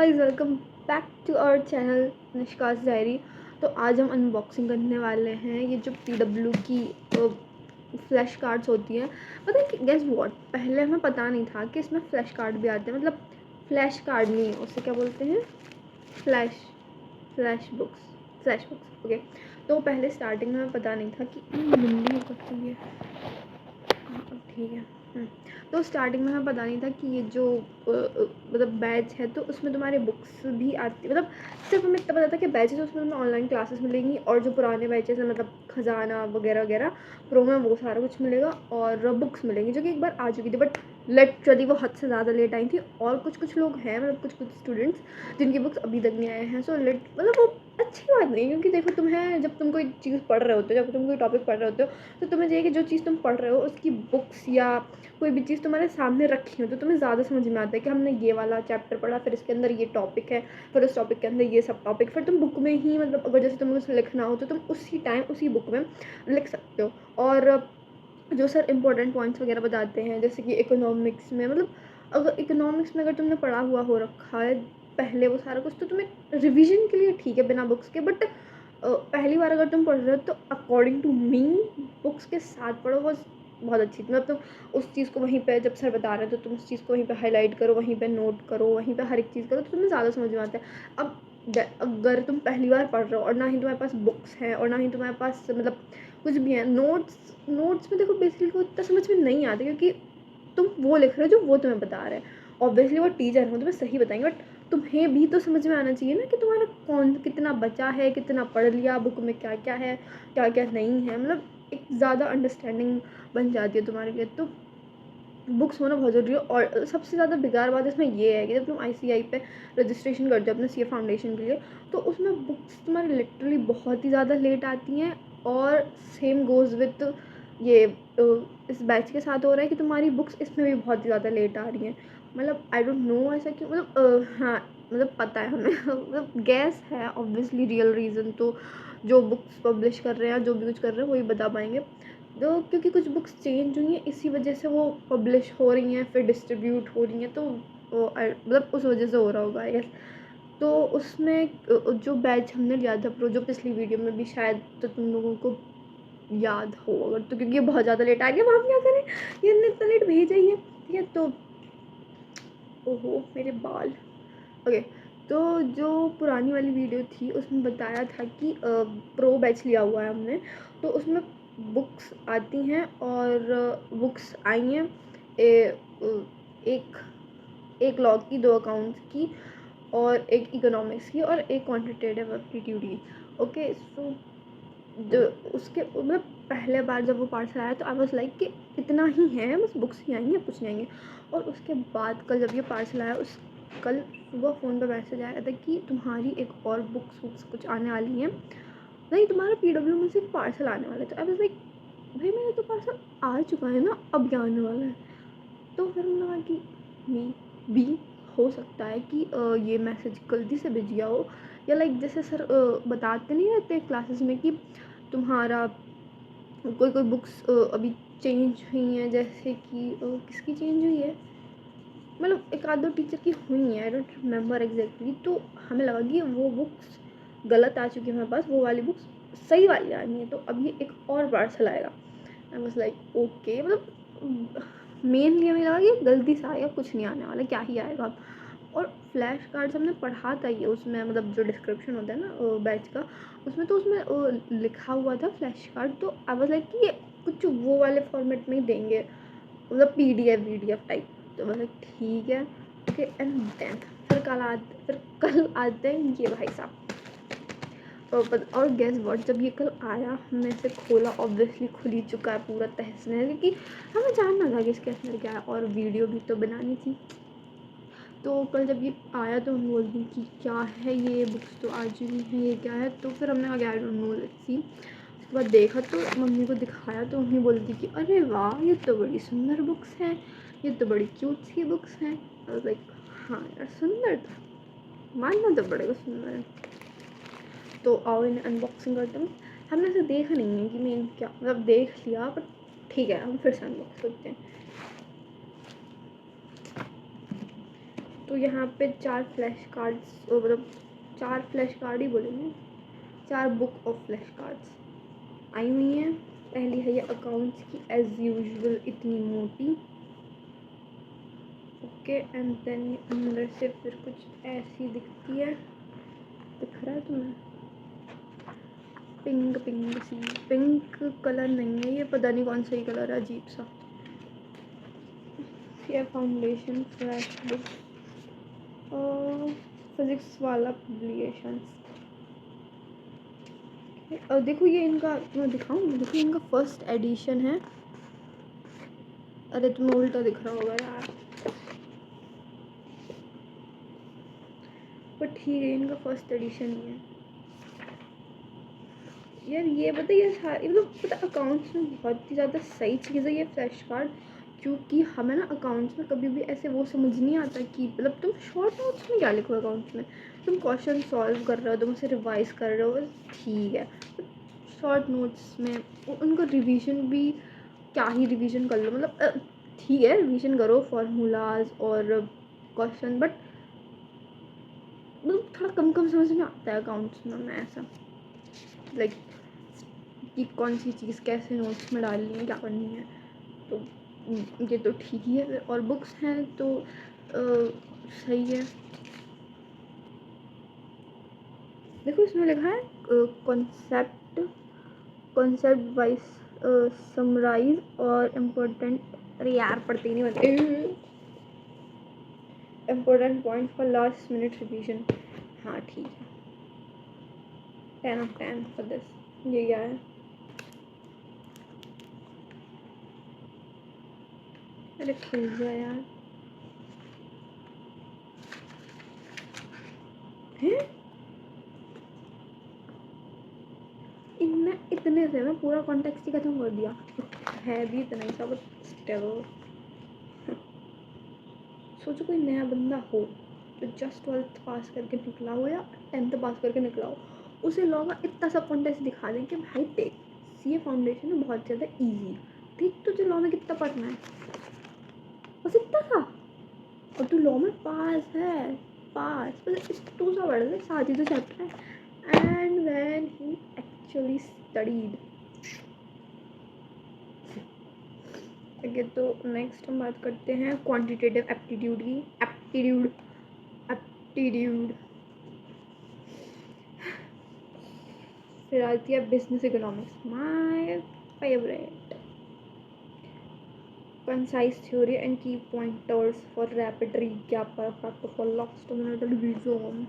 Guys, welcome back to our channel Nishkas Diary. तो आज हम अनबॉक्सिंग करने वाले हैं ये जो पीडब्ल्यू की फ्लैश कार्ड्स होती हैं। पता है कि गेस व्हाट, पहले हमें पता नहीं था कि इसमें फ्लैश कार्ड भी आते हैं। मतलब फ्लैश कार्ड नहीं, उसे क्या बोलते हैं, फ्लैश बुक्स। ओके, तो पहले स्टार्टिंग में हमें पता नहीं था कि मंदी करती है। हाँ ठीक है। तो स्टार्टिंग में हमें पता नहीं था कि ये जो मतलब बैच है तो उसमें तुम्हारे बुक्स भी आती, मतलब सिर्फ हमें इतना पता था कि बैच है तो उसमें तुम्हें ऑनलाइन क्लासेस मिलेंगी, और जो पुराने बैचेस हैं मतलब खजाना वगैरह वगैरह प्रो में वो सारा कुछ मिलेगा, और बुक्स मिलेंगी जो कि एक बार आ चुकी थी, बट लिटरली वो हद से ज़्यादा लेट आई थी। और कुछ लोग हैं, मतलब कुछ स्टूडेंट्स जिनकी बुक्स अभी तक नहीं आए हैं। सो मतलब वो अच्छी बात नहीं, क्योंकि देखो तुम्हें, जब तुम कोई चीज़ पढ़ रहे होते हो, जब तुम कोई टॉपिक पढ़ रहे होते हो, तो तुम्हें चाहिए कि जो चीज़ तुम पढ़ रहे हो उसकी बुक्स या कोई भी चीज़ तुम्हारे सामने रखी हो तो तुम्हें ज़्यादा समझ में आता है कि हमने ये वाला चैप्टर पढ़ा, फिर इसके अंदर ये टॉपिक है, फिर उस टॉपिक के अंदर ये सब टॉपिक, फिर तुम बुक में ही, मतलब अगर जैसे तुम्हें कुछ लिखना हो तो तुम उसी टाइम उसी बुक में लिख सकते हो। और जो सर इंपॉर्टेंट पॉइंट्स वगैरह बताते हैं, जैसे कि इकोनॉमिक्स में, मतलब अगर इकोनॉमिक्स में अगर तुमने पढ़ा हुआ हो रखा है पहले वो सारा कुछ, तो तुम्हें रिवीजन के लिए ठीक है बिना बुक्स के, बट पहली बार अगर तुम पढ़ रहे हो तो अकॉर्डिंग टू मी बुक्स के साथ पढ़ो, बहुत अच्छी। मतलब तुम उस चीज़ को वहीं पे जब सर बता रहे हैं तो तुम उस चीज़ को वहीं पे हाईलाइट करो, वहीं पे नोट करो, वहीं पे हर एक चीज़ करो, तो तुम्हें ज़्यादा समझ में आता है। अब अगर तुम पहली बार पढ़ रहे हो और ना ही तुम्हारे पास बुक्स हैं और ना ही तुम्हारे पास मतलब कुछ भी है, नोट्स में देखो बेसिकली को इतना समझ में नहीं आता, क्योंकि तुम वो लिख रहे हो जो वो तुम्हें बता रहे हैं। ऑब्वियसली वो टीचर हो तुम्हें सही बताएंगे, बट तुम्हें भी तो समझ में आना चाहिए ना कि तुम्हारा कौन कितना बचा है, कितना पढ़ लिया, बुक में क्या क्या है, क्या क्या नहीं है। मतलब एक ज़्यादा अंडरस्टैंडिंग बन जाती है तुम्हारे लिए। तो बुक्स होना बहुत ज़रूरी है। और सबसे ज़्यादा बेकार बात इसमें ये है कि जब तुम ICI पे रजिस्ट्रेशन करते हो अपने CA फाउंडेशन के लिए, तो उसमें बुक्स तुम्हारी लिटरली बहुत ही ज़्यादा लेट आती हैं। और सेम गोज़ विथ ये इस बैच के साथ हो रहा है कि तुम्हारी बुक्स इसमें भी बहुत ही ज़्यादा लेट आ रही हैं। मतलब आई डोंट नो ऐसा क्यों, मतलब हाँ मतलब पता है हमें मतलब गैस है, ऑब्वियसली रियल रीज़न तो जो बुक्स पब्लिश कर रहे हैं, जो भी कुछ कर रहे हैं वही बता पाएंगे। तो क्योंकि कुछ बुक्स चेंज हुई हैं, इसी वजह से वो पब्लिश हो रही हैं, फिर डिस्ट्रीब्यूट हो रही हैं, तो वो मतलब उस वजह से हो रहा होगा आई गेस। तो उसमें जो बैच हमने लिया था प्रो, जो पिछली वीडियो में भी शायद तो तुम लोगों को याद हो अगर, तो क्योंकि ये बहुत ज़्यादा लेट आ गया, अब हम क्या करें, ये इतना लेट भेजा ही है, ठीक है। तो ओहो मेरे बाल। ओके, तो जो पुरानी वाली वीडियो थी उसमें बताया था कि प्रो बैच लिया हुआ है हमने, तो उसमें बुक्स आती हैं, और बुक्स आई हैं एक एक लॉ की, 2 अकाउंट्स की, और एक इकोनॉमिक्स की, और एक क्वांटिटेटिव एप्टीट्यूड की। ओके, सो जो उसके मतलब पहले बार जब वो पार्सल आया तो आई वाज लाइक कि इतना ही है, बस बुक्स ही आएंगे, कुछ नहीं आएंगे। और उसके बाद कल जब ये पार्सल आया, कल सुबह फ़ोन पे मैसेज आया था कि तुम्हारी एक और बुक्स कुछ आने वाली हैं, नहीं तुम्हारा PW में से एक पार्सल आने वाला है। तो आई वाज लाइक भाई मेरा तो पार्सल आ चुका है ना, अब क्या आने वाला है। तो फिर मैंने कहा कि मे बी हो सकता है कि ये मैसेज गलती से भेज गया हो, या लाइक जैसे सर बताते नहीं रहते क्लासेस में कि तुम्हारा कोई बुक्स अभी चेंज हुई हैं, जैसे कि किसकी चेंज हुई है, मतलब एक आध दो टीचर की हुई हैं, आई डोंट रिमेंबर एग्जैक्टली। तो हमें लगा कि वो बुक्स गलत आ चुकी है हमारे पास, वो वाली बुक्स सही वाली आनी है, तो अब ये एक और पार्सल आएगा। आई वाज लाइक ओके, मतलब मेनली हमें लगा कि गलती से आएगा, कुछ नहीं आने वाला, क्या ही आएगा अब। और फ्लैश कार्ड्स हमने पढ़ा था ये, उसमें मतलब जो डिस्क्रिप्शन होता है ना बैच का, उसमें तो उसमें लिखा हुआ था फ्लैश कार्ड। तो आई वाज लाइक कि ये कुछ वो वाले फॉर्मेट में ही देंगे, मतलब PDF टाइप। तो मतलब ठीक है, ओके। एंड देन फिर कल आते हैं ये भाई साहब। और गैस व्हाट, जब ये कल आया हमने इसे खोला, ऑब्वियसली खुल ही चुका है पूरा तहस नहस, क्योंकि हमें जानना था कि इसके अंदर क्या है, और वीडियो भी तो बनानी थी। तो कल जब ये आया तो हम बोल दी कि क्या है ये, बुक्स तो आ चुकी हैं, ये क्या है। तो फिर हमने कहा I don't know, let's see. उसके बाद देखा तो मम्मी को दिखाया, तो मम्मी बोलती कि अरे वाह ये तो बड़ी सुंदर बुक्स हैं, ये तो बड़ी क्यूट सी बुक्स हैं। लाइक हाँ यार सुंदर था, मानना तो पड़ेगा सुंदर है। तो आओ इन्हें अनबॉक्सिंग करते हैं। हमने इसे देखा नहीं है कि मैं क्या, मतलब देख लिया, पर ठीक है हम फिर से अनबॉक्स करते हैं। तो यहाँ पे 4 फ्लैश कार्ड्स, मतलब 4 फ्लैश कार्ड ही बोलेंगे, 4 बुक ऑफ फ्लैश कार्ड्स आई हुई हैं। पहली है ये अकाउंट्स की एज यूजुअल इतनी मोटी, ओके, एंड देन ये अंदर से फिर कुछ ऐसी दिखती है, दिख रहा है तुम्हें? पिंक पिंक सी, पिंक कलर नहीं है ये, पता नहीं कौन सा ही कलर है, अजीब सा। ये फाउंडेशन फ्लैश बुक और फिजिक्स वाला पब्लिकेशन। और देखो ये इनका, मैं दिखाऊँ, देखो इनका फर्स्ट एडिशन है। अरे तुम्हें उल्टा दिख रहा होगा यार, पर ठीक है, इनका फर्स्ट एडिशन ही है यार। ये पता, ये सारी मतलब पता अकाउंट्स में बहुत ही ज़्यादा सही चीज़ है ये फ्लैश कार्ड, क्योंकि हमें ना अकाउंट्स में कभी भी ऐसे वो समझ नहीं आता कि मतलब तुम शॉर्ट नोट्स में क्या लिखो, अकाउंट्स में तुम क्वेश्चन सॉल्व कर रहे हो, तुम उसे रिवाइज कर रहे हो, ठीक है। शॉर्ट नोट्स में उनको रिवीजन भी क्या ही रिवीजन कर लो, मतलब ठीक है रिवीजन करो फार्मूलाज और क्वेश्चन, बट मतलब थोड़ा कम कम समझ में आता है अकाउंट्स में ऐसा, लाइक कि कौन सी चीज़ कैसे नोट्स में डालनी है, क्या करनी है, तो ये तो ठीक ही है। और बुक्स हैं तो सही है। देखो इसमें लिखा है कॉन्सेप्ट वाइज समराइज और इम्पोर्टेंट, अरे यार पढ़ते ही नहीं बनते, important point for last minute revision. हाँ ठीक है, 10 of 10 फॉर दिस। ये क्या है? अरे खुल गया यार, हैं इतने से मैं पूरा कॉन्टेक्स्ट ही खत्म कर दिया, है भी इतना ही सब स्टेबल। सोचो कोई नया बंदा हो जो जस्ट 12th पास करके निकला हो या 10th पास करके निकला हो, उसे लोग इतना सा कॉन्टेक्स्ट दिखा दें कि भाई देख सीए फाउंडेशन है बहुत ज़्यादा इजी, देख तुझे लॉ में कितना पढ़ना है, बस इतना सा, और तू लॉ में पास है, पास बस तू सा पढ़ ले, साथ ही तो चैप्टर है। And when he actually studied, okay, तो नेक्स्ट हम बात करते हैं क्वांटिटेटिव एप्टीट्यूड की। एप्टीट्यूड फिर आती है business economics, my favourite. Concise theory and key pointers for rapid recap perfect for last minute revision.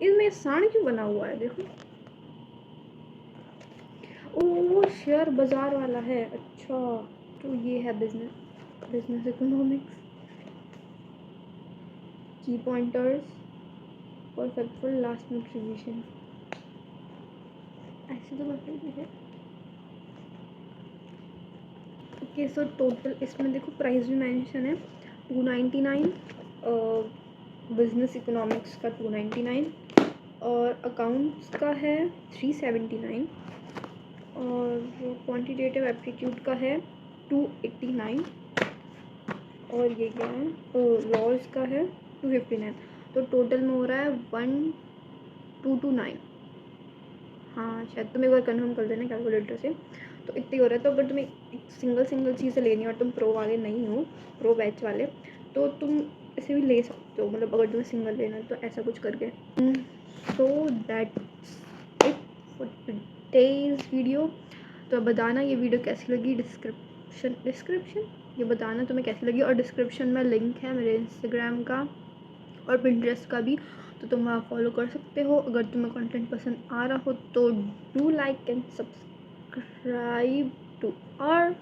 इसमें सांड क्यों बना हुआ है देखो, ओ शेयर बाजार वाला है, अच्छा तो ये है बिजनेस इकोनॉमिक्स, की pointers perfect for last minute revision, ऐसे तो परफेक्ट है। ओके सो टोटल इसमें देखो प्राइस भी मेंशन है 299, बिजनेस इकोनॉमिक्स का 299 और अकाउंट्स का है 379 और क्वांटिटेटिव एप्टीट्यूड का है 289 और ये क्या है लॉज का है 259, तो टोटल में हो रहा है 1229। हाँ शायद तुम एक बार कन्फर्म कर देना कैलकुलेटर से, तो इतनी हो रहा है। तो अगर तुम्हें सिंगल चीज़ें लेनी है और तुम प्रो वाले नहीं हो, प्रो बैच वाले, तो तुम इसे भी ले सकते हो, मतलब अगर तुम्हें सिंगल लेना है तो ऐसा कुछ करके। So that's it for today's video. तो बताना ये वीडियो कैसी लगी, डिस्क्रिप्शन ये बताना तुम्हें कैसी लगी, और डिस्क्रिप्शन में लिंक है मेरे इंस्टाग्राम का और पिंटरेस्ट का भी, तो तुम वहाँ फॉलो कर सकते हो। अगर तुम्हें कंटेंट पसंद आ रहा हो तो do like and subscribe to और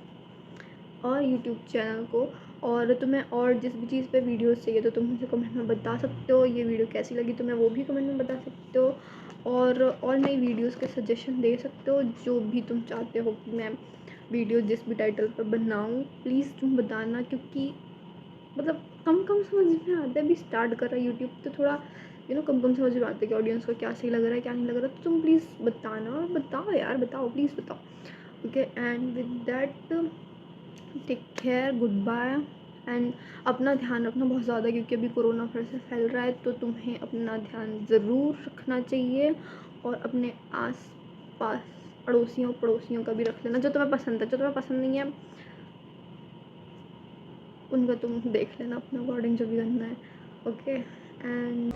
यूट्यूब चैनल को, और तुम्हें और जिस भी चीज़ पे वीडियोस चाहिए तो तुम मुझे कमेंट में बता सकते हो, ये वीडियो कैसी लगी तुम्हें वो भी कमेंट में बता सकते हो, और नई वीडियोस के सजेशन दे सकते हो, जो भी तुम चाहते हो कि मैं वीडियो जिस भी टाइटल पर बनाऊँ प्लीज़ तुम बताना, क्योंकि मतलब कम समझ में आता है, अभी स्टार्ट कर रहा है यूट्यूब तो थोड़ा कम समझ में आता है कि ऑडियंस को क्या सही लग रहा है क्या नहीं लग रहा, तो तुम प्लीज़ बताना, और बताओ यार बताओ, प्लीज़ बताओ, okay. And with that take care, good bye, एंड अपना ध्यान रखना बहुत ज़्यादा, क्योंकि अभी कोरोना फिर से फैल रहा है, तो तुम्हें अपना ध्यान ज़रूर रखना चाहिए और अपने आस पास पड़ोसियों का भी रख लेना, जो तुम्हें पसंद है। जो तुम्हें पसंद नहीं है उनका तुम देख लेना अपने अकॉर्डिंग जो भी करना है। Okay and